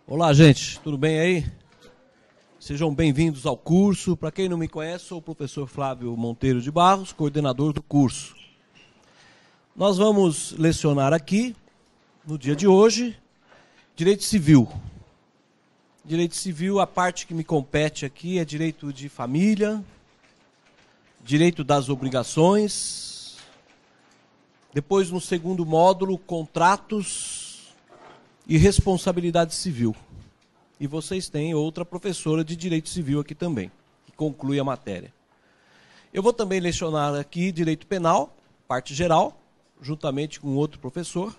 Olá, gente, tudo bem aí? Sejam bem-vindos ao curso. Para quem não me conhece, sou o professor Flávio Monteiro de Barros, coordenador do curso. Nós vamos lecionar aqui, no dia de hoje, Direito Civil. Direito Civil, a parte que me compete aqui é direito de família, direito das obrigações, depois no segundo módulo, contratos e responsabilidade civil. E vocês têm outra professora de Direito Civil aqui também, que conclui a matéria. Eu vou também lecionar aqui Direito Penal, parte geral, juntamente com outro professor,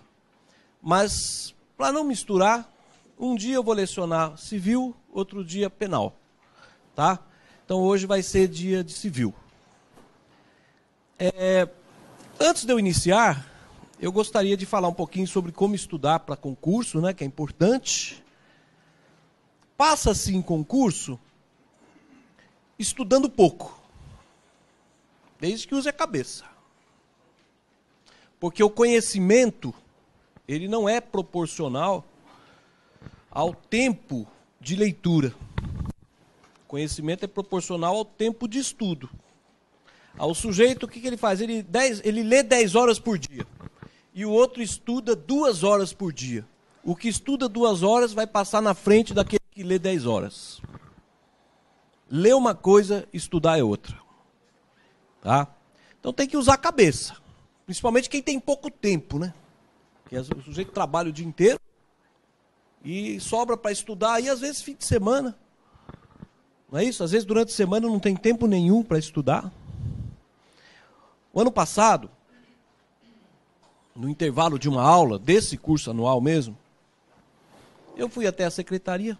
mas para não misturar, um dia eu vou lecionar civil, outro dia penal, tá? Então hoje vai ser dia de civil. Antes de eu iniciar, eu gostaria de falar um pouquinho sobre como estudar para concurso, né, que é importante. Passa-se em concurso estudando pouco, desde que use a cabeça. Porque o conhecimento, ele não é proporcional ao tempo de leitura. O conhecimento é proporcional ao tempo de estudo. Ao sujeito, o que ele faz? Ele lê 10 horas por dia. E o outro estuda 2 horas por dia. O que estuda 2 horas vai passar na frente daquele que lê 10 horas. Ler uma coisa, estudar é outra. Tá? Então tem que usar a cabeça. Principalmente quem tem pouco tempo, né? Porque o sujeito trabalha o dia inteiro e sobra para estudar, e às vezes fim de semana. Não é isso? Às vezes durante a semana não tem tempo nenhum para estudar. O ano passado, no intervalo de uma aula, desse curso anual mesmo, eu fui até a secretaria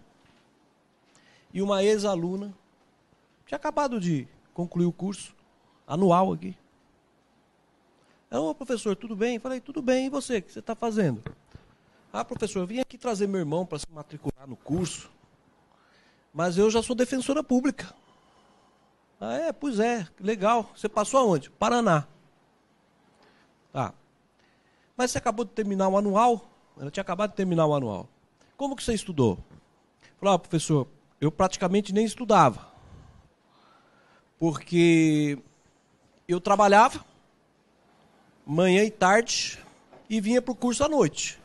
e uma ex-aluna tinha acabado de concluir o curso anual aqui. Ô, professor, tudo bem? Falei, tudo bem, e você? O que você está fazendo? Ah, professor, eu vim aqui trazer meu irmão para se matricular no curso, mas eu já sou defensora pública. Ah, pois é, legal. Você passou aonde? Paraná. Tá. Mas você acabou de terminar o anual? Ela tinha acabado de terminar o anual. Como que você estudou? Falei, professor, eu praticamente nem estudava. Porque eu trabalhava manhã e tarde e vinha para o curso à noite.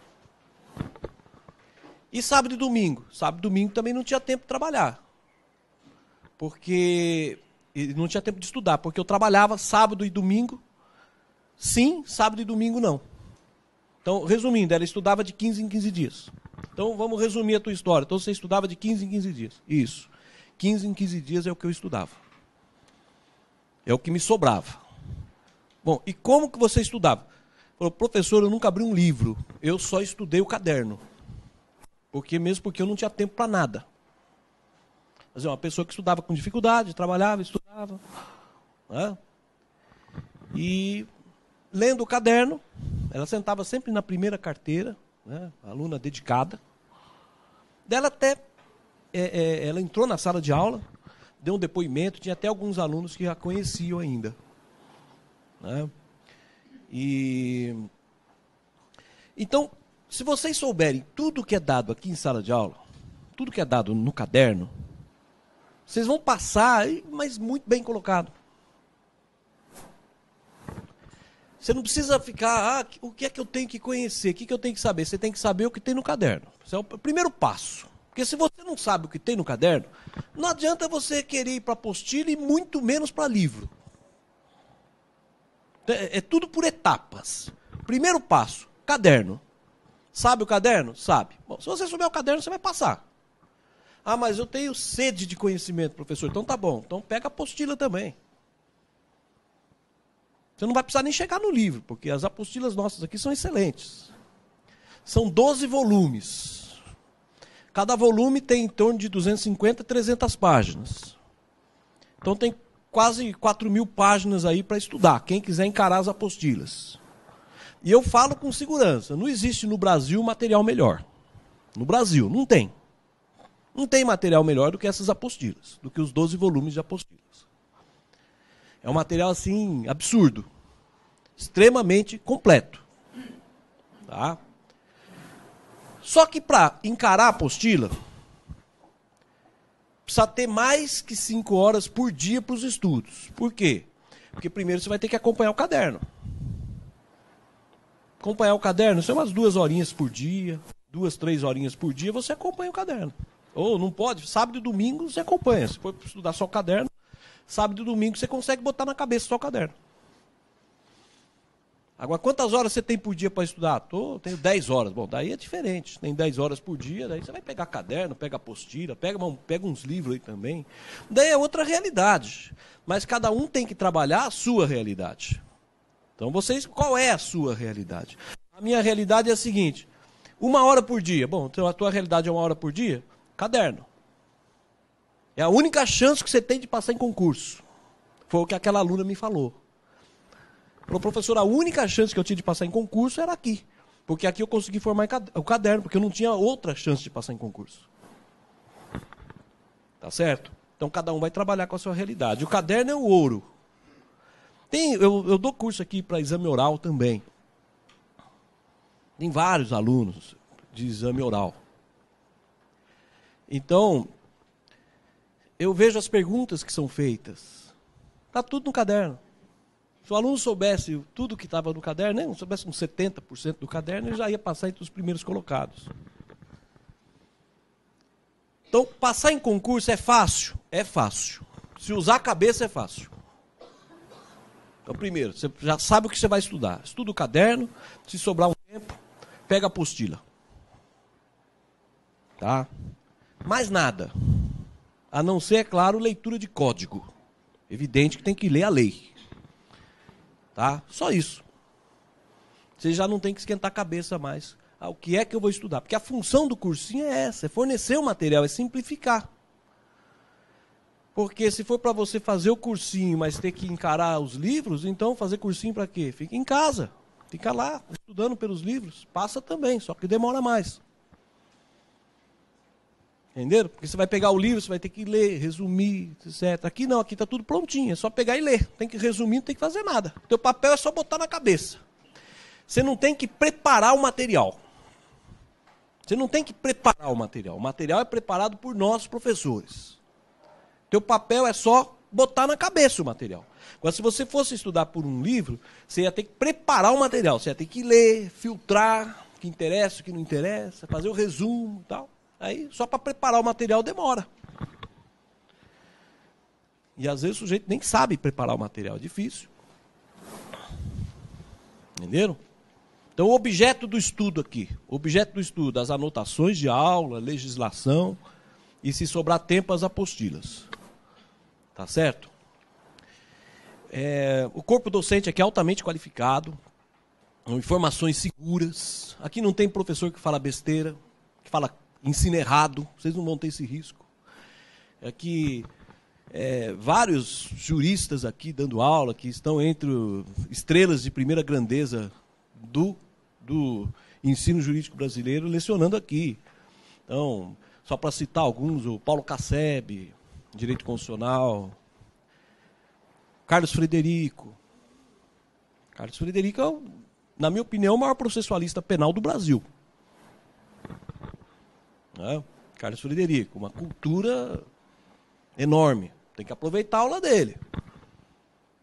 E sábado e domingo? Sábado e domingo também não tinha tempo de trabalhar. Porque não tinha tempo de estudar, porque eu trabalhava sábado e domingo. Sim, sábado e domingo não. Então, resumindo, ela estudava de 15 em 15 dias. Então, vamos resumir a tua história. Então, você estudava de 15 em 15 dias. Isso. 15 em 15 dias é o que eu estudava. É o que me sobrava. Bom, e como que você estudava? Falou, professor, eu nunca abri um livro. Eu só estudei o caderno. Porque eu não tinha tempo para nada. Mas é uma pessoa que estudava com dificuldade, trabalhava, estudava. Né? E lendo o caderno, ela sentava sempre na primeira carteira, né? Aluna dedicada. Dela até, ela entrou na sala de aula, deu um depoimento, tinha até alguns alunos que a conheciam ainda. Né? Então, se vocês souberem tudo que é dado aqui em sala de aula, tudo que é dado no caderno, vocês vão passar, mas muito bem colocado. Você não precisa ficar, o que é que eu tenho que conhecer, o que eu tenho que saber? Você tem que saber o que tem no caderno. Esse é o primeiro passo. Porque se você não sabe o que tem no caderno, não adianta você querer ir para apostila e muito menos para livro. É tudo por etapas. Primeiro passo, caderno. Sabe o caderno? Sabe. Bom, se você souber o caderno, você vai passar. Ah, mas eu tenho sede de conhecimento, professor. Então tá bom. Então pega a apostila também. Você não vai precisar nem chegar no livro, porque as apostilas nossas aqui são excelentes. São 12 volumes. Cada volume tem em torno de 250 a 300 páginas. Então tem quase 4.000 páginas aí para estudar, quem quiser encarar as apostilas. E eu falo com segurança, não existe no Brasil material melhor. No Brasil, não tem. Não tem material melhor do que essas apostilas, do que os 12 volumes de apostilas. É um material, assim, absurdo. Extremamente completo. Tá? Só que para encarar a apostila, precisa ter mais que 5 horas por dia para os estudos. Por quê? Porque primeiro você vai ter que acompanhar o caderno. Acompanhar o caderno, isso é umas 2 horinhas por dia, 2, 3 horinhas por dia, você acompanha o caderno. Ou não pode, sábado e domingo você acompanha. Se for estudar só o caderno, sábado e domingo você consegue botar na cabeça só o caderno. Agora, quantas horas você tem por dia para estudar? Tenho 10 horas. Bom, daí é diferente. Tem 10 horas por dia, daí você vai pegar caderno, pega apostila, pega uns livros aí também. Daí é outra realidade. Mas cada um tem que trabalhar a sua realidade. Então, qual é a sua realidade? A minha realidade é a seguinte: 1 hora por dia. Bom, então a tua realidade é 1 hora por dia? Caderno. É a única chance que você tem de passar em concurso. Foi o que aquela aluna me falou. Falou, professor, a única chance que eu tinha de passar em concurso era aqui. Porque aqui eu consegui formar o caderno, porque eu não tinha outra chance de passar em concurso. Tá certo? Então cada um vai trabalhar com a sua realidade. O caderno é o ouro. Eu dou curso aqui para exame oral também. Tem vários alunos de exame oral. Então, eu vejo as perguntas que são feitas. Está tudo no caderno. Se o aluno soubesse tudo que estava no caderno, nem soubesse uns 70% do caderno, ele já ia passar entre os primeiros colocados. Então, passar em concurso é fácil? É fácil. Se usar a cabeça é fácil. Então, primeiro, você já sabe o que você vai estudar. Estuda o caderno, se sobrar um tempo, pega a apostila. Tá? Mais nada. A não ser, é claro, leitura de código. Evidente que tem que ler a lei. Tá? Só isso. Você já não tem que esquentar a cabeça mais. O que é que eu vou estudar? Porque a função do cursinho é essa, é fornecer o material, é simplificar. Porque se for para você fazer o cursinho, mas ter que encarar os livros, então fazer cursinho para quê? Fica em casa, fica lá, estudando pelos livros. Passa também, só que demora mais. Entenderam? Porque você vai pegar o livro, você vai ter que ler, resumir, etc. Aqui não, aqui está tudo prontinho, é só pegar e ler. Tem que resumir, não tem que fazer nada. O teu papel é só botar na cabeça. Você não tem que preparar o material. Você não tem que preparar o material. O material é preparado por nós, professores. Teu papel é só botar na cabeça o material. Agora, se você fosse estudar por um livro, você ia ter que preparar o material. Você ia ter que ler, filtrar o que interessa, o que não interessa, fazer o resumo e tal. Aí, só para preparar o material demora. E às vezes o sujeito nem sabe preparar o material, é difícil. Entenderam? Então, o objeto do estudo aqui, o objeto do estudo, as anotações de aula, legislação, e se sobrar tempo, as apostilas. Tá certo? O corpo docente aqui é altamente qualificado, informações seguras. Aqui não tem professor que fala besteira, que ensina errado, vocês não vão ter esse risco. Aqui, vários juristas aqui dando aula, que estão entre estrelas de primeira grandeza do ensino jurídico brasileiro, lecionando aqui. Então, só para citar alguns, o Paulo Casseb, Direito Constitucional, Carlos Frederico. Carlos Frederico é, na minha opinião, o maior processualista penal do Brasil. Carlos Frederico, uma cultura enorme. Tem que aproveitar a aula dele.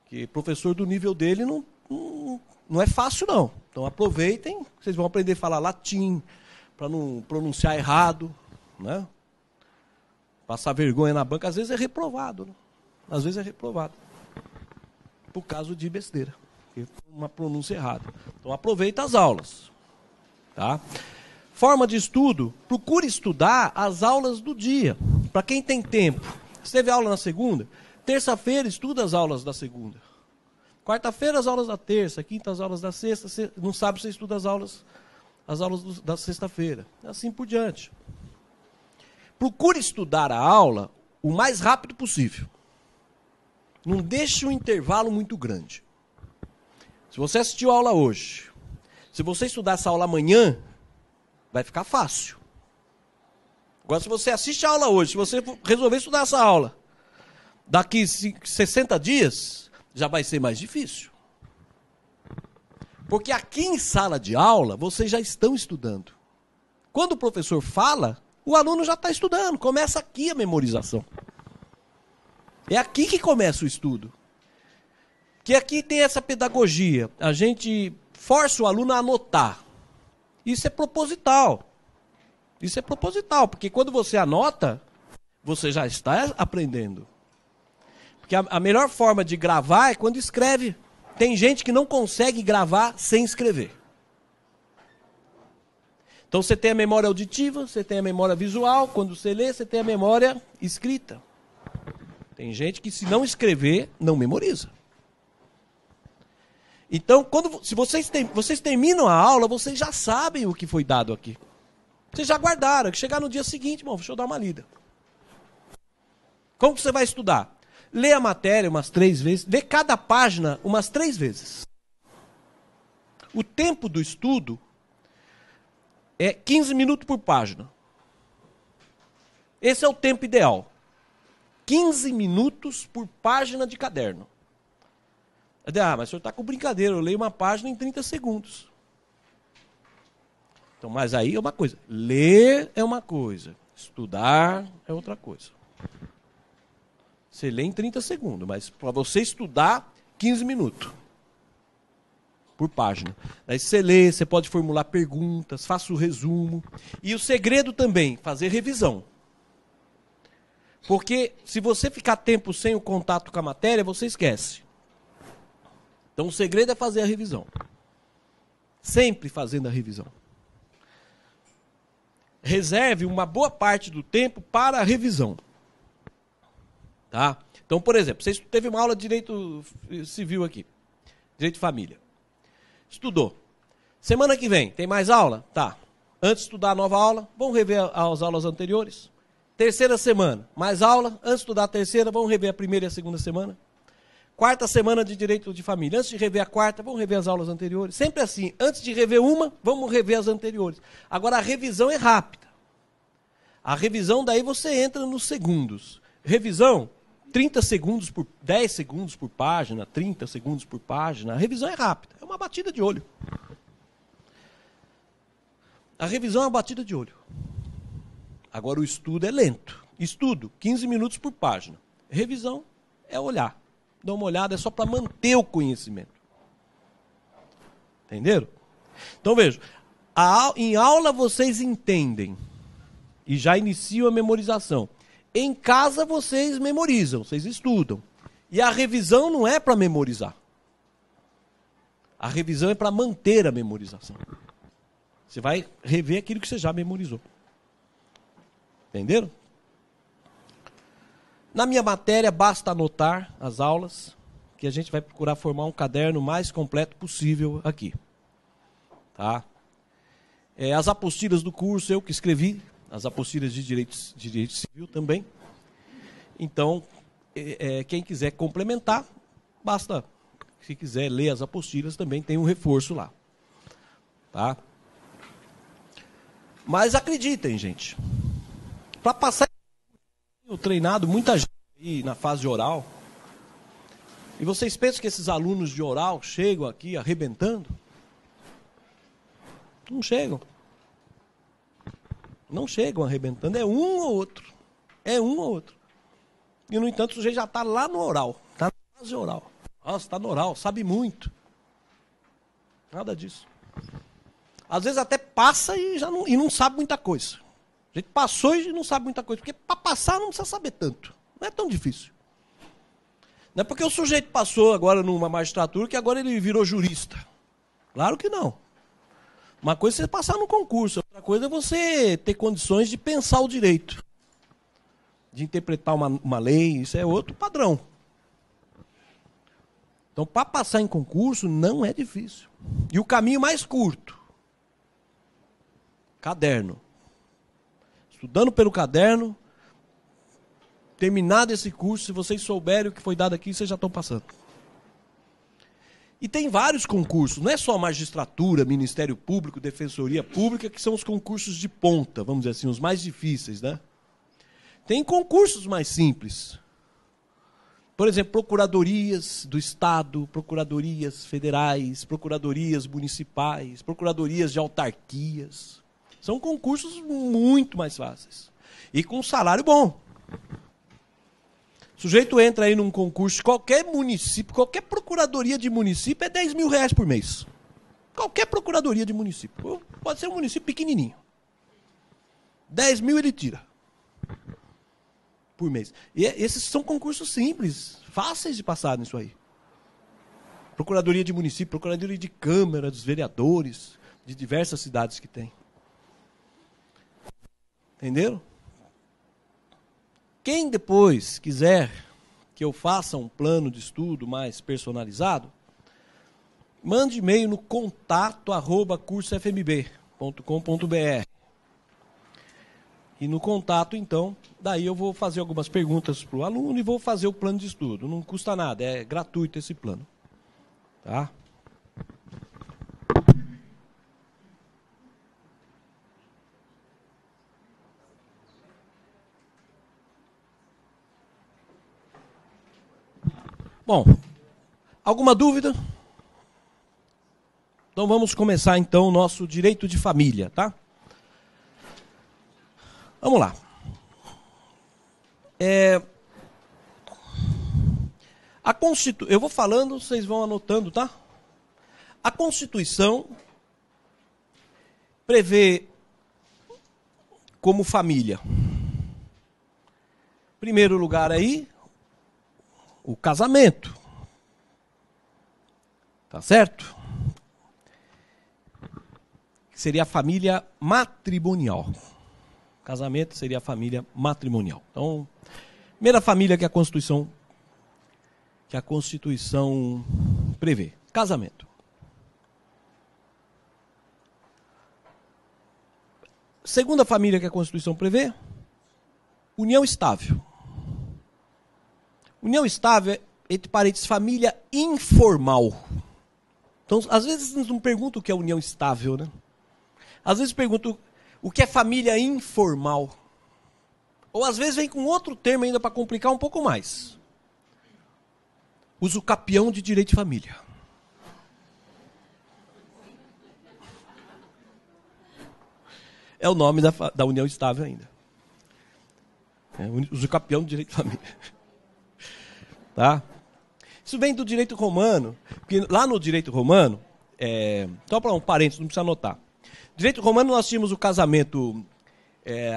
Porque professor do nível dele não é fácil, não. Então aproveitem, vocês vão aprender a falar latim, para não pronunciar errado, né? Passar vergonha na banca, às vezes é reprovado. Né? Às vezes é reprovado. Por causa de besteira. Uma pronúncia errada. Então aproveita as aulas. Tá? Forma de estudo, procure estudar as aulas do dia. Para quem tem tempo. Você teve aula na segunda? Terça-feira, estuda as aulas da segunda. Quarta-feira, as aulas da terça. Quinta, as aulas da sexta. No sábado, você estuda as aulas da sexta-feira. Assim por diante. Procure estudar a aula o mais rápido possível. Não deixe um intervalo muito grande. Se você assistiu a aula hoje, se você estudar essa aula amanhã, vai ficar fácil. Agora, se você assiste a aula hoje, se você resolver estudar essa aula, daqui 60 dias, já vai ser mais difícil. Porque aqui em sala de aula, vocês já estão estudando. Quando o professor fala, o aluno já está estudando. Começa aqui a memorização. É aqui que começa o estudo. Que aqui tem essa pedagogia. A gente força o aluno a anotar. Isso é proposital. Isso é proposital, porque quando você anota, você já está aprendendo. Porque a melhor forma de gravar é quando escreve. Tem gente que não consegue gravar sem escrever. Então você tem a memória auditiva, você tem a memória visual, quando você lê, você tem a memória escrita. Tem gente que se não escrever, não memoriza. Então, se vocês terminam a aula, vocês já sabem o que foi dado aqui. Vocês já guardaram, que chegar no dia seguinte, bom, deixa eu dar uma lida. Como que você vai estudar? Lê a matéria umas 3 vezes, lê cada página umas 3 vezes. O tempo do estudo é 15 minutos por página. Esse é o tempo ideal. 15 minutos por página de caderno. Ah, mas o senhor está com brincadeira, eu leio uma página em 30 segundos. Então, mas aí é uma coisa. Ler é uma coisa, estudar é outra coisa. Você lê em 30 segundos, mas para você estudar, 15 minutos por página. Aí você lê, você pode formular perguntas, faça o resumo. E o segredo também, fazer revisão. Porque se você ficar tempo sem o contato com a matéria, você esquece. Então o segredo é fazer a revisão. Sempre fazendo a revisão. Reserve uma boa parte do tempo para a revisão. Tá? Então, por exemplo, você teve uma aula de direito civil aqui. Direito de família. Estudou. Semana que vem, tem mais aula? Tá. Antes de estudar a nova aula, vamos rever as aulas anteriores. Terceira semana, mais aula. Antes de estudar a terceira, vamos rever a primeira e a segunda semana. Quarta semana de direito de família. Antes de rever a quarta, vamos rever as aulas anteriores. Sempre assim. Antes de rever uma, vamos rever as anteriores. Agora, a revisão é rápida. A revisão, daí você entra nos segundos. Revisão, 30 segundos por 10 segundos por página, 30 segundos por página. A revisão é rápida. É uma batida de olho. A revisão é uma batida de olho. Agora, o estudo é lento. Estudo, 15 minutos por página. Revisão é olhar. Dá uma olhada, é só para manter o conhecimento. Entenderam? Então, veja. Em aula vocês entendem. E já iniciam a memorização. Em casa vocês memorizam, vocês estudam. E a revisão não é para memorizar. A revisão é para manter a memorização. Você vai rever aquilo que você já memorizou. Entenderam? Na minha matéria, basta anotar as aulas, que a gente vai procurar formar um caderno mais completo possível aqui. Tá? As apostilas do curso, eu que escrevi, as apostilas de direito civil também. Então, quem quiser complementar, basta, se quiser ler as apostilas, também tem um reforço lá. Tá? Mas acreditem, gente, para passar, eu treinado muita gente aí na fase de oral, e vocês pensam que esses alunos de oral chegam aqui arrebentando? Não chegam. Não chegam arrebentando, é um ou outro. É um ou outro. E, no entanto, o sujeito já está lá no oral. Está na fase oral. Nossa, está no oral, sabe muito. Nada disso. Às vezes até passa e não sabe muita coisa. A gente passou e não sabe muita coisa. Porque para passar não precisa saber tanto. Não é tão difícil. Não é porque o sujeito passou agora numa magistratura que agora ele virou jurista. Claro que não. Uma coisa é você passar no concurso, outra coisa é você ter condições de pensar o direito. De interpretar uma lei, isso é outro padrão. Então, para passar em concurso, não é difícil. E o caminho mais curto, caderno. Estudando pelo caderno, terminado esse curso, se vocês souberem o que foi dado aqui, vocês já estão passando. E tem vários concursos, não é só magistratura, Ministério Público, Defensoria Pública, que são os concursos de ponta, vamos dizer assim, os mais difíceis, né? Tem concursos mais simples. Por exemplo, procuradorias do Estado, procuradorias federais, procuradorias municipais, procuradorias de autarquias. São concursos muito mais fáceis. E com um salário bom. O sujeito entra aí num concurso, qualquer município, qualquer procuradoria de município é R$10.000 por mês. Qualquer procuradoria de município. Pode ser um município pequenininho. 10 mil ele tira. Por mês. E esses são concursos simples, fáceis de passar nisso aí. Procuradoria de município, procuradoria de Câmara, dos vereadores, de diversas cidades que tem. Entenderam? Quem depois quiser que eu faça um plano de estudo mais personalizado, mande e-mail no contato@cursofmb.com.br. E no contato, então, daí eu vou fazer algumas perguntas para o aluno e vou fazer o plano de estudo. Não custa nada, é gratuito esse plano. Tá? Bom, alguma dúvida? Então vamos começar então o nosso direito de família, tá? Vamos lá. Eu vou falando, vocês vão anotando, tá? A Constituição prevê como família. Em primeiro lugar aí, o casamento. Tá certo? Seria a família matrimonial. Casamento seria a família matrimonial. Então, primeira família que a Constituição prevê. Casamento. Segunda família que a Constituição prevê, união estável. União estável é, entre parênteses, família informal. Então, às vezes não perguntam o que é união estável, né? Às vezes perguntam o que é família informal. Ou às vezes vem com outro termo ainda para complicar um pouco mais. Usucapião de direito de família. É o nome da união estável ainda. Usucapião de direito de família. Tá? Isso vem do direito romano, porque lá no direito romano, só para um parênteses, não precisa anotar. Direito romano nós tínhamos o casamento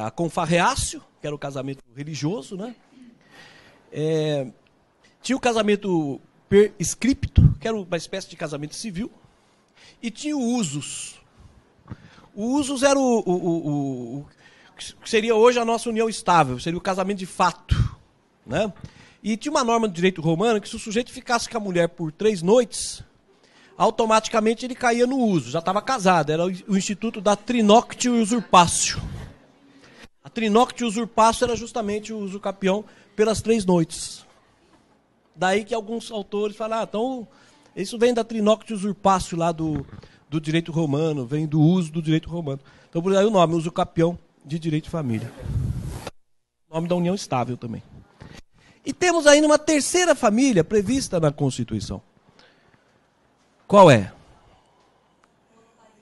a confarreácio, que era o casamento religioso, né? Tinha o casamento per scripto, que era uma espécie de casamento civil, e tinha o usus. O usus era o que seria hoje a nossa união estável, seria o casamento de fato, né? E tinha uma norma do direito romano que se o sujeito ficasse com a mulher por 3 noites, automaticamente ele caía no uso, já estava casado, era o instituto da trinoctio usurpatio. A trinoctio usurpatio era justamente o usucapião pelas 3 noites. Daí que alguns autores falam, então, isso vem da trinoctio usurpatio lá do direito romano, vem do uso do direito romano. Então, por aí o nome, usucapião de direito de família. O nome da união estável também. E temos ainda uma terceira família prevista na Constituição. Qual é?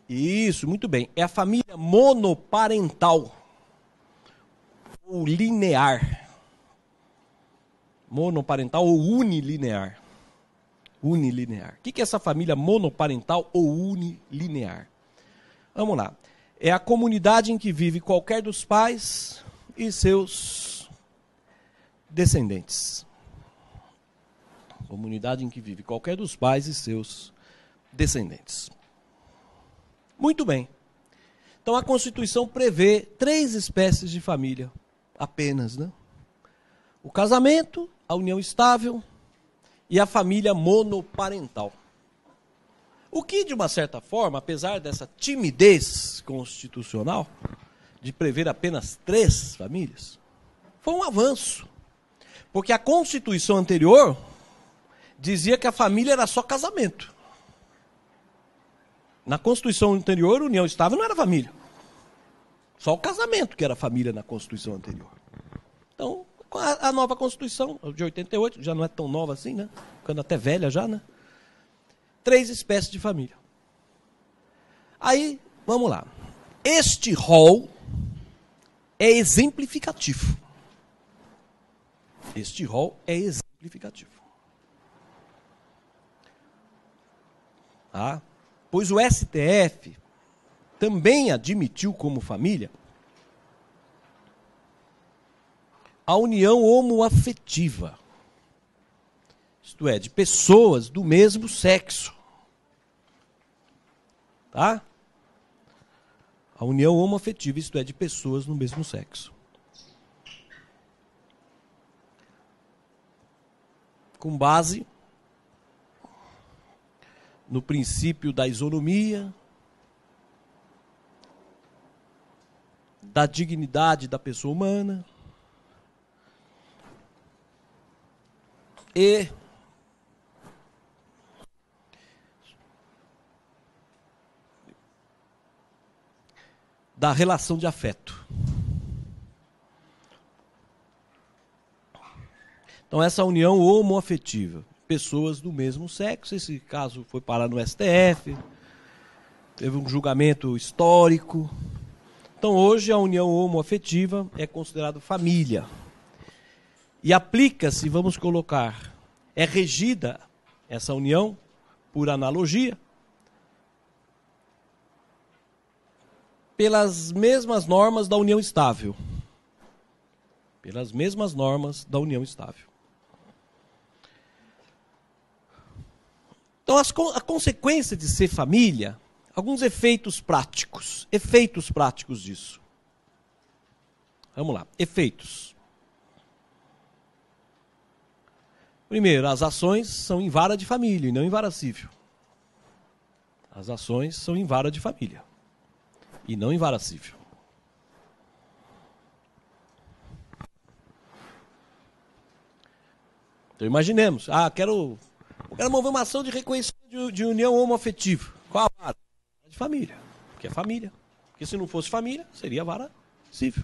Isso, muito bem. É a família monoparental. Ou linear. Monoparental ou unilinear. Unilinear. O que é essa família monoparental ou unilinear? Vamos lá. É a comunidade em que vive qualquer dos pais e seus descendentes. Comunidade em que vive qualquer dos pais e seus descendentes. Muito bem. Então a Constituição prevê 3 espécies de família apenas, né? O casamento, a união estável e a família monoparental. O que, de uma certa forma, apesar dessa timidez constitucional de prever apenas 3 famílias, foi um avanço. Porque a Constituição anterior dizia que a família era só casamento. Na Constituição anterior, união estável não era família. Só o casamento que era família na Constituição anterior. Então, a nova Constituição, de 88, já não é tão nova assim, né? Ficando até velha já, né? 3 espécies de família. Aí, vamos lá. Este rol é exemplificativo. Este rol é exemplificativo. Tá? Pois o STF também admitiu como família a união homoafetiva, isto é, de pessoas do mesmo sexo. Tá? A união homoafetiva, isto é, de pessoas do mesmo sexo. Com base no princípio da isonomia, da dignidade da pessoa humana e da relação de afeto. Então, essa união homoafetiva, pessoas do mesmo sexo, esse caso foi parar no STF, teve um julgamento histórico. Então, hoje, a união homoafetiva é considerada família. E aplica-se, vamos colocar, é regida essa união, por analogia, pelas mesmas normas da união estável. Pelas mesmas normas da união estável. Então, a consequência de ser família, alguns efeitos práticos disso. Vamos lá, efeitos. Primeiro, as ações são em vara de família e não em vara civil. As ações são em vara de família e não em vara civil. Então imaginemos, quero mover uma ação de reconhecimento de união homoafetiva. Qual a vara? De família, porque é família. Porque se não fosse família, seria vara civil.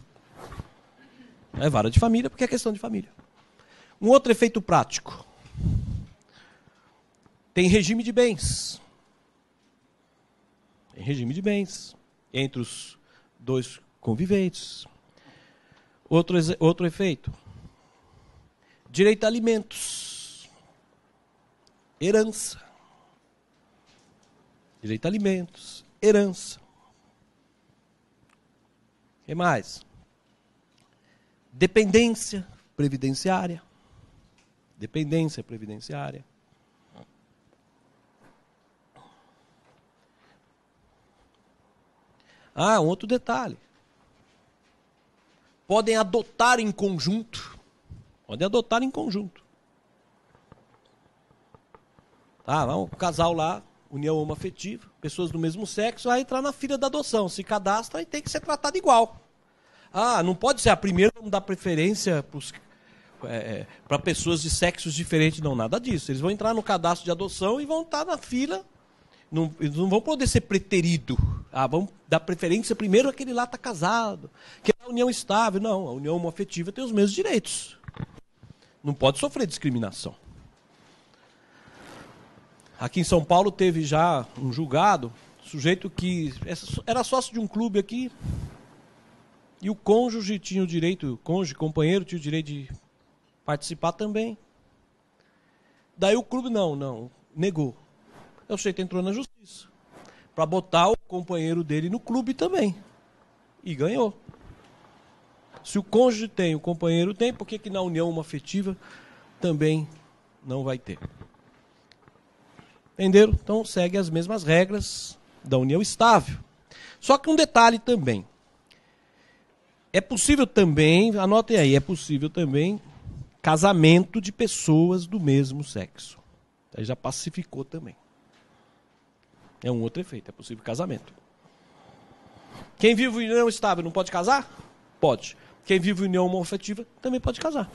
É vara de família, porque é questão de família. Um outro efeito prático. Tem regime de bens. Tem regime de bens entre os dois conviventes. Outro efeito. Direito a alimentos. Herança. Direito a alimentos. Herança. O que mais? Dependência previdenciária. Dependência previdenciária. Um outro detalhe. Podem adotar em conjunto. Podem adotar em conjunto. Um casal lá, união homoafetiva, pessoas do mesmo sexo, vai entrar na fila da adoção. Se cadastra e tem que ser tratado igual. Não pode ser a primeira, vamos dar preferência para pessoas de sexos diferentes. Não, nada disso. Eles vão entrar no cadastro de adoção e vão estar na fila. Eles não vão poder ser preterido. Vamos dar preferência primeiro àquele lá está casado, que é a união estável. Não, a união homoafetiva tem os mesmos direitos. Não pode sofrer discriminação. Aqui em São Paulo teve já um julgado, sujeito que era sócio de um clube aqui, e o cônjuge tinha o direito, companheiro tinha o direito de participar também. Daí o clube não, negou. O sujeito entrou na justiça para botar o companheiro dele no clube também. E ganhou. Se o cônjuge tem, o companheiro tem, por que na união homoafetiva também não vai ter? Entenderam? Então segue as mesmas regras da união estável. Só que um detalhe também. É possível também, anotem aí, é possível também casamento de pessoas do mesmo sexo. Aí já pacificou também. É um outro efeito, é possível casamento. Quem vive em união estável não pode casar? Pode. Quem vive em união homoafetiva também pode casar.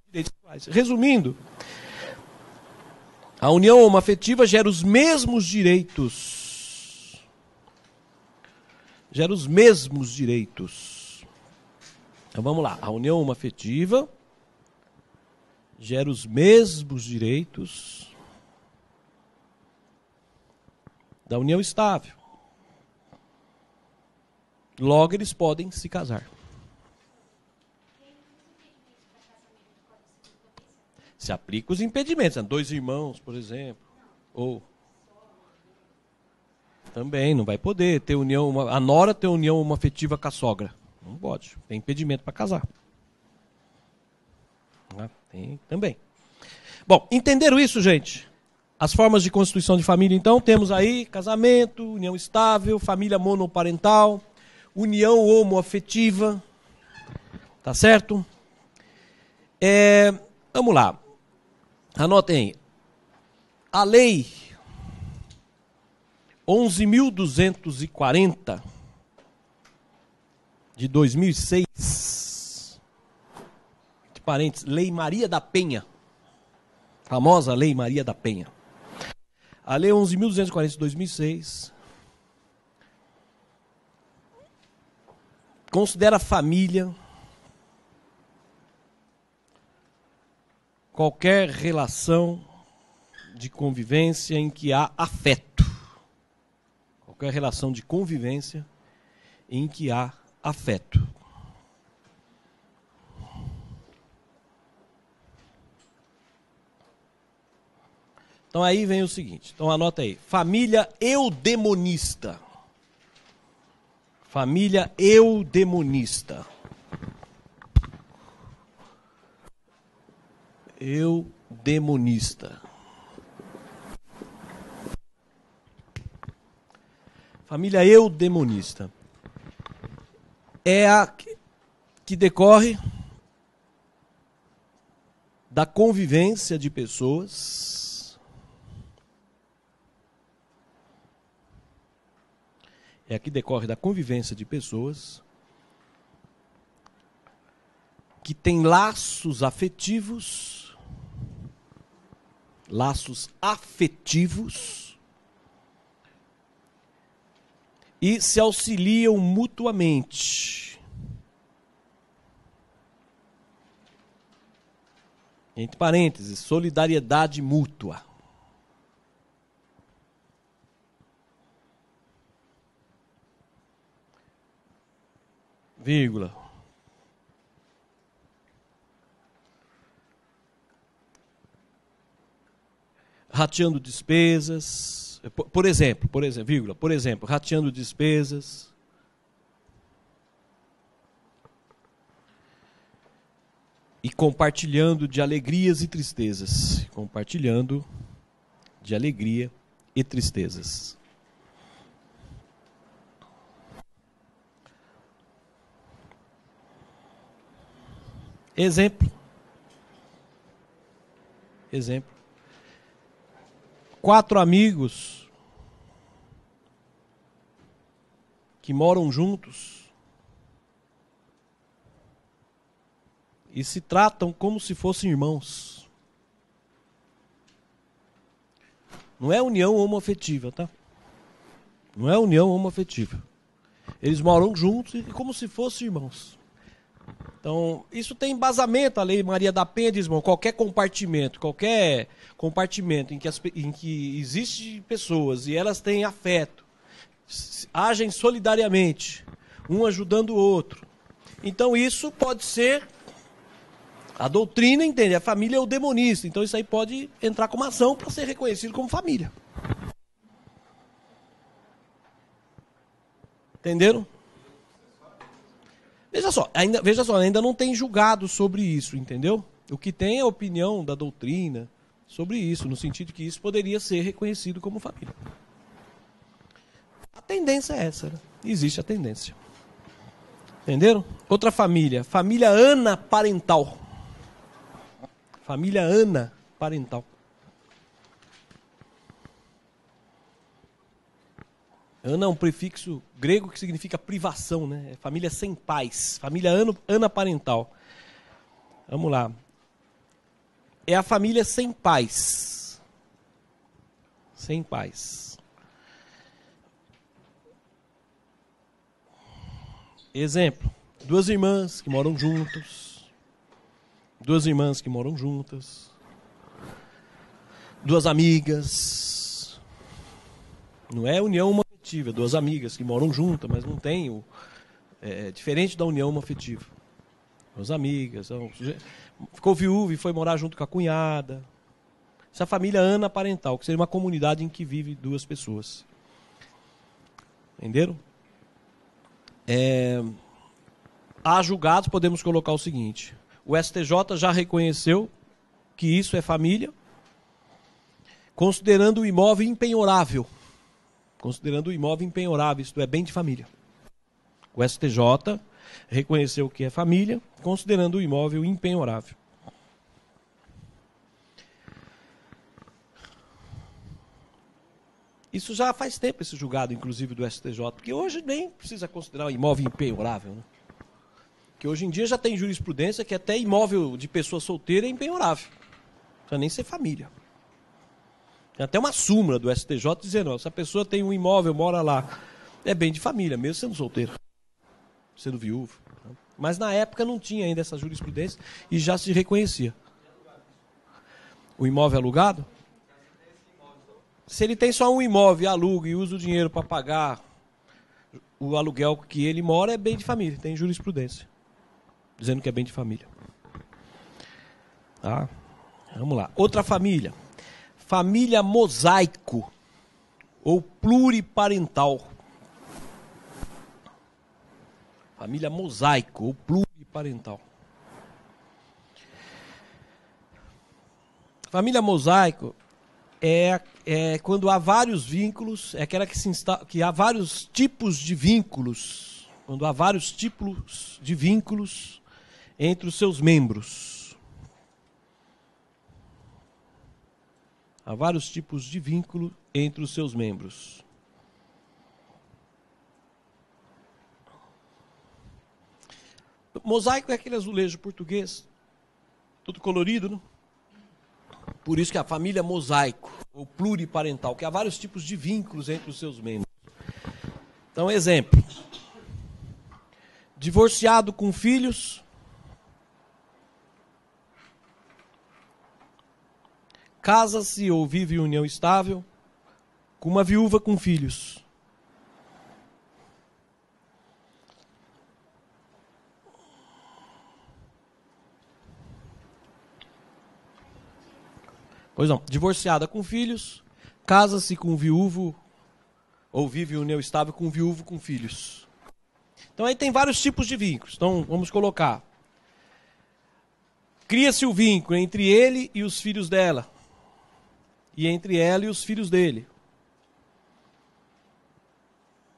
Direitos iguais. Resumindo, a união homoafetiva gera os mesmos direitos. Gera os mesmos direitos. Então vamos lá. A união homoafetiva gera os mesmos direitos da união estável. Logo, eles podem se casar. Se aplica os impedimentos, né? 2 irmãos, por exemplo. Ou também não vai poder ter união, a nora ter união homoafetiva com a sogra. Não pode, tem impedimento para casar. Tem também. Bom, entenderam isso, gente? As formas de constituição de família, então, temos aí casamento, união estável, família monoparental, união homoafetiva, tá certo? Vamos lá. Anotem aí. A lei 11.240 de 2006, entre parênteses, Lei Maria da Penha, famosa Lei Maria da Penha. A Lei 11.240 de 2006 considera a família qualquer relação de convivência em que há afeto. Qualquer relação de convivência em que há afeto. Então aí vem o seguinte, então anota aí, família eudemonista. Família eudemonista. Eudemonista. Família eudemonista. É a que decorre da convivência de pessoas que têm laços afetivos e se auxiliam mutuamente. Entre parênteses, solidariedade mútua. Vírgula. Rateando despesas, por exemplo, vírgula, por exemplo, rateando despesas. E compartilhando de alegrias e tristezas. Compartilhando de alegria e tristezas. Exemplo. 4 amigos que moram juntos e se tratam como se fossem irmãos. Não é união homoafetiva, tá? Não é união homoafetiva. Eles moram juntos e como se fossem irmãos. Então, isso tem embasamento, a Lei Maria da Penha diz, irmão, qualquer compartimento em que existem pessoas e elas têm afeto, agem solidariamente, um ajudando o outro. Então, isso pode ser, a doutrina entende, a família é o demonista, então isso aí pode entrar como ação para ser reconhecido como família. Entenderam? Veja só, ainda não tem julgado sobre isso, entendeu? O que tem é a opinião da doutrina sobre isso, no sentido de que isso poderia ser reconhecido como família. A tendência é essa, né? Existe a tendência. Entenderam? Outra família, família anaparental. Família anaparental. Ana é um prefixo grego que significa privação, né? É família sem pais, família anaparental. Vamos lá. É a família sem pais. Sem pais. Exemplo, 2 irmãs que moram juntas. 2 irmãs que moram juntas. 2 amigas. Não é união homoafetiva, 2 amigas que moram juntas, mas não tem diferente da união homoafetiva. As amigas, ficou viúvo e foi morar junto com a cunhada. Essa família anaparental, que seria uma comunidade em que vive duas pessoas. Entenderam? Há julgados, podemos colocar o seguinte: o STJ já reconheceu que isso é família, considerando o imóvel impenhorável. Considerando o imóvel impenhorável, isto é, bem de família. O STJ reconheceu que é família, considerando o imóvel impenhorável. Isso já faz tempo, esse julgado, inclusive, do STJ, porque hoje nem precisa considerar o imóvel impenhorável, né? Que hoje em dia já tem jurisprudência que até imóvel de pessoa solteira é impenhorável. Não precisa nem ser família. Tem até uma súmula do STJ dizendo, ó, se a pessoa tem um imóvel, mora lá, é bem de família, mesmo sendo solteiro, sendo viúvo. Mas na época não tinha ainda essa jurisprudência e já se reconhecia. O imóvel alugado? Se ele tem só um imóvel e aluga e usa o dinheiro para pagar o aluguel que ele mora, é bem de família, tem jurisprudência dizendo que é bem de família. Tá? Vamos lá. Outra família. Família mosaico ou pluriparental. Família mosaico ou pluriparental. Família mosaico é quando há vários vínculos, é aquela que há vários tipos de vínculos, quando há vários tipos de vínculos entre os seus membros. Há vários tipos de vínculo entre os seus membros. Mosaico é aquele azulejo português, tudo colorido, né? Por isso que a família mosaico, ou pluriparental, que há vários tipos de vínculos entre os seus membros. Então, exemplo. Divorciado com filhos. Casa-se ou vive em união estável com uma viúva com filhos. Pois não, divorciada com filhos, casa-se com um viúvo ou vive em união estável com um viúvo com filhos. Então aí tem vários tipos de vínculos. Então vamos colocar. Cria-se o vínculo entre ele e os filhos dela. E entre ela e os filhos dele.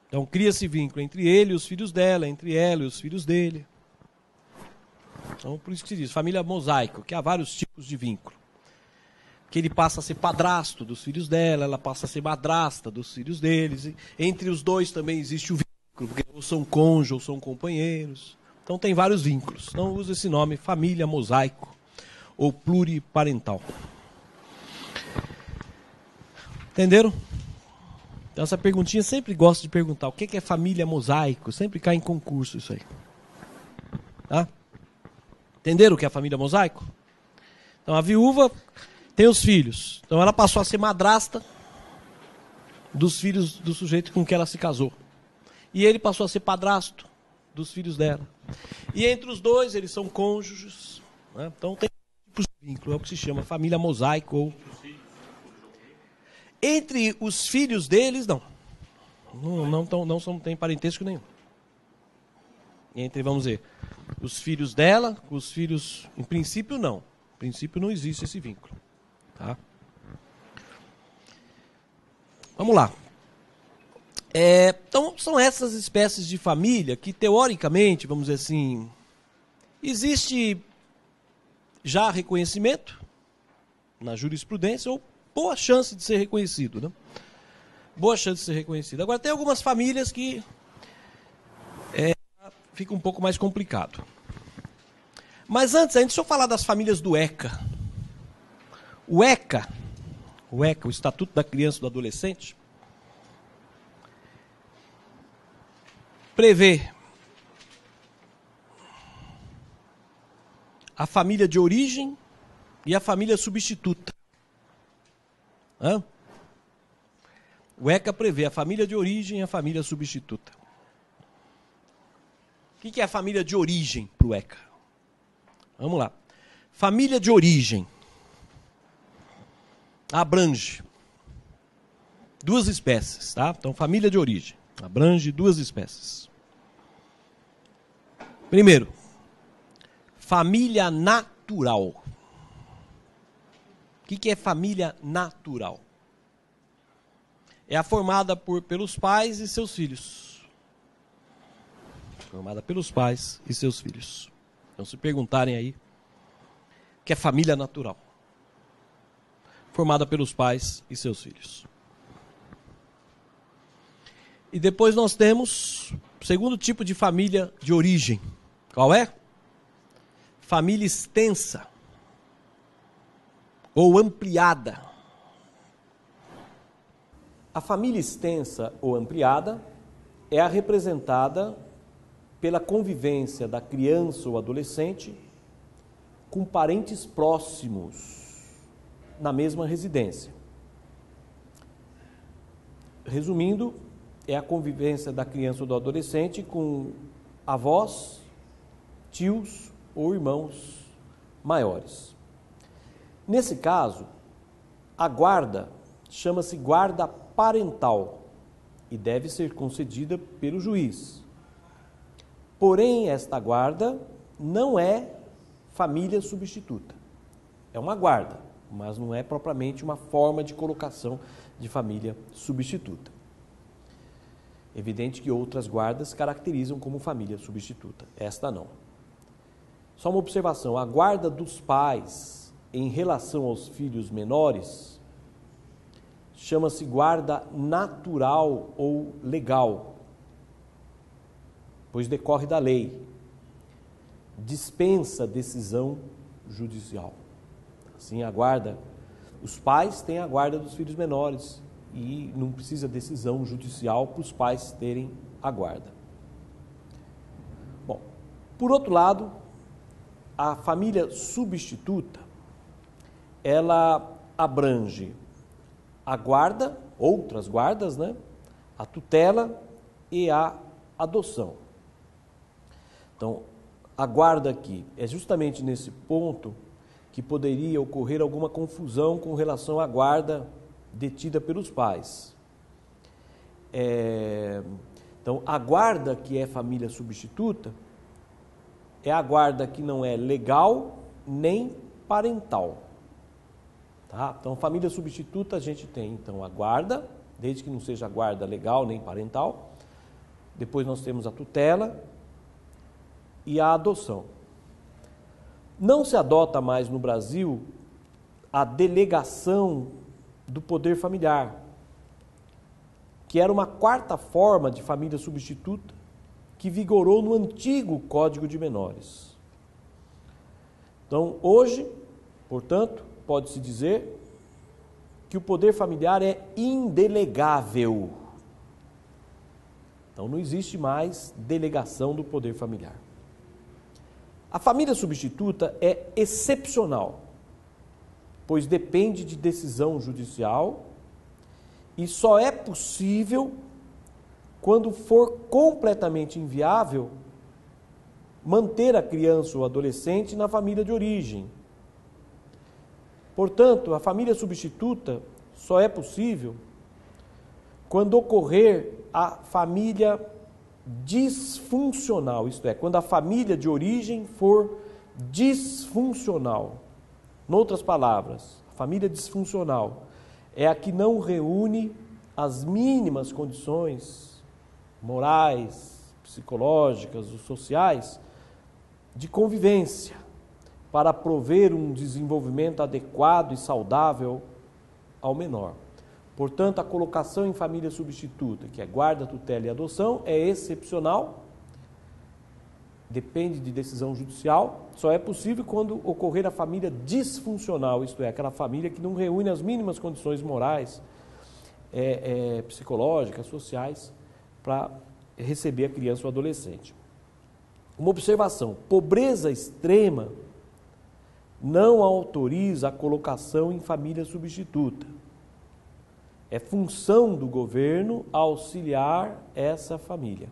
Então cria-se vínculo entre ele e os filhos dela, entre ela e os filhos dele. Então por isso que se diz família mosaico, que há vários tipos de vínculo. Que ele passa a ser padrasto dos filhos dela, ela passa a ser madrasta dos filhos deles. E entre os dois também existe o vínculo, porque ou são cônjuges ou são companheiros. Então tem vários vínculos. Então usa esse nome, família mosaico ou pluriparental. Entenderam? Então essa perguntinha sempre gosto de perguntar. O que é família mosaico? Sempre cai em concurso isso aí. Tá? Entenderam o que é a família mosaico? Então a viúva tem os filhos. Então ela passou a ser madrasta dos filhos do sujeito com quem ela se casou. E ele passou a ser padrasto dos filhos dela. E entre os dois eles são cônjuges. Né? Então tem tipos de vínculo. É o que se chama família mosaico ou... Entre os filhos deles, não. Não tem parentesco nenhum. Entre, vamos dizer, os filhos dela, os filhos... Em princípio, não. Em princípio, não existe esse vínculo. Tá? Vamos lá. Então, são essas espécies de família que, teoricamente, vamos dizer assim, existe já reconhecimento na jurisprudência ou boa chance de ser reconhecido, né? Boa chance de ser reconhecido. Agora, tem algumas famílias que fica um pouco mais complicado. Mas antes, deixa eu falar das famílias do ECA. O ECA, o Estatuto da Criança e do Adolescente, prevê a família de origem e a família substituta. O ECA prevê a família de origem e a família substituta. O que é a família de origem para o ECA? Vamos lá. Família de origem abrange duas espécies, tá? Então, família de origem abrange duas espécies. Primeiro, família natural. O que é família natural? É a formada pelos pais e seus filhos. Formada pelos pais e seus filhos. Então, se perguntarem aí, o que é família natural? Formada pelos pais e seus filhos. E depois nós temos o segundo tipo de família de origem. Qual é? Família extensa ou ampliada. A família extensa ou ampliada é a representada pela convivência da criança ou adolescente com parentes próximos na mesma residência. Resumindo, é a convivência da criança ou do adolescente com avós, tios ou irmãos maiores. Nesse caso, a guarda chama-se guarda parental e deve ser concedida pelo juiz. Porém, esta guarda não é família substituta. É uma guarda, mas não é propriamente uma forma de colocação de família substituta. Evidente que outras guardas caracterizam como família substituta. Esta não. Só uma observação, a guarda dos pais em relação aos filhos menores chama-se guarda natural ou legal, pois decorre da lei. Dispensa decisão judicial. Assim, a guarda, os pais têm a guarda dos filhos menores e não precisa decisão judicial para os pais terem a guarda. Bom, por outro lado, a família substituta, ela abrange a guarda, outras guardas, né? A tutela e a adoção. Então, a guarda aqui é justamente nesse ponto que poderia ocorrer alguma confusão com relação à guarda detida pelos pais. Então, a guarda que é família substituta é a guarda que não é legal nem parental. Tá? Então, família substituta a gente tem então a guarda, desde que não seja guarda legal nem parental. Depois nós temos a tutela e a adoção. Não se adota mais no Brasil a delegação do poder familiar, que era uma quarta forma de família substituta que vigorou no antigo Código de Menores. Então, hoje, portanto, pode-se dizer que o poder familiar é indelegável. Então, não existe mais delegação do poder familiar. A família substituta é excepcional, pois depende de decisão judicial e só é possível quando for completamente inviável manter a criança ou adolescente na família de origem. Portanto, a família substituta só é possível quando ocorrer a família disfuncional, isto é, quando a família de origem for disfuncional. Em outras palavras, a família disfuncional é a que não reúne as mínimas condições morais, psicológicas ou sociais de convivência para prover um desenvolvimento adequado e saudável ao menor. Portanto, a colocação em família substituta, que é guarda, tutela e adoção, é excepcional, depende de decisão judicial, só é possível quando ocorrer a família disfuncional, isto é, aquela família que não reúne as mínimas condições morais, psicológicas, sociais, para receber a criança ou adolescente. Uma observação, pobreza extrema não autoriza a colocação em família substituta. É função do governo auxiliar essa família.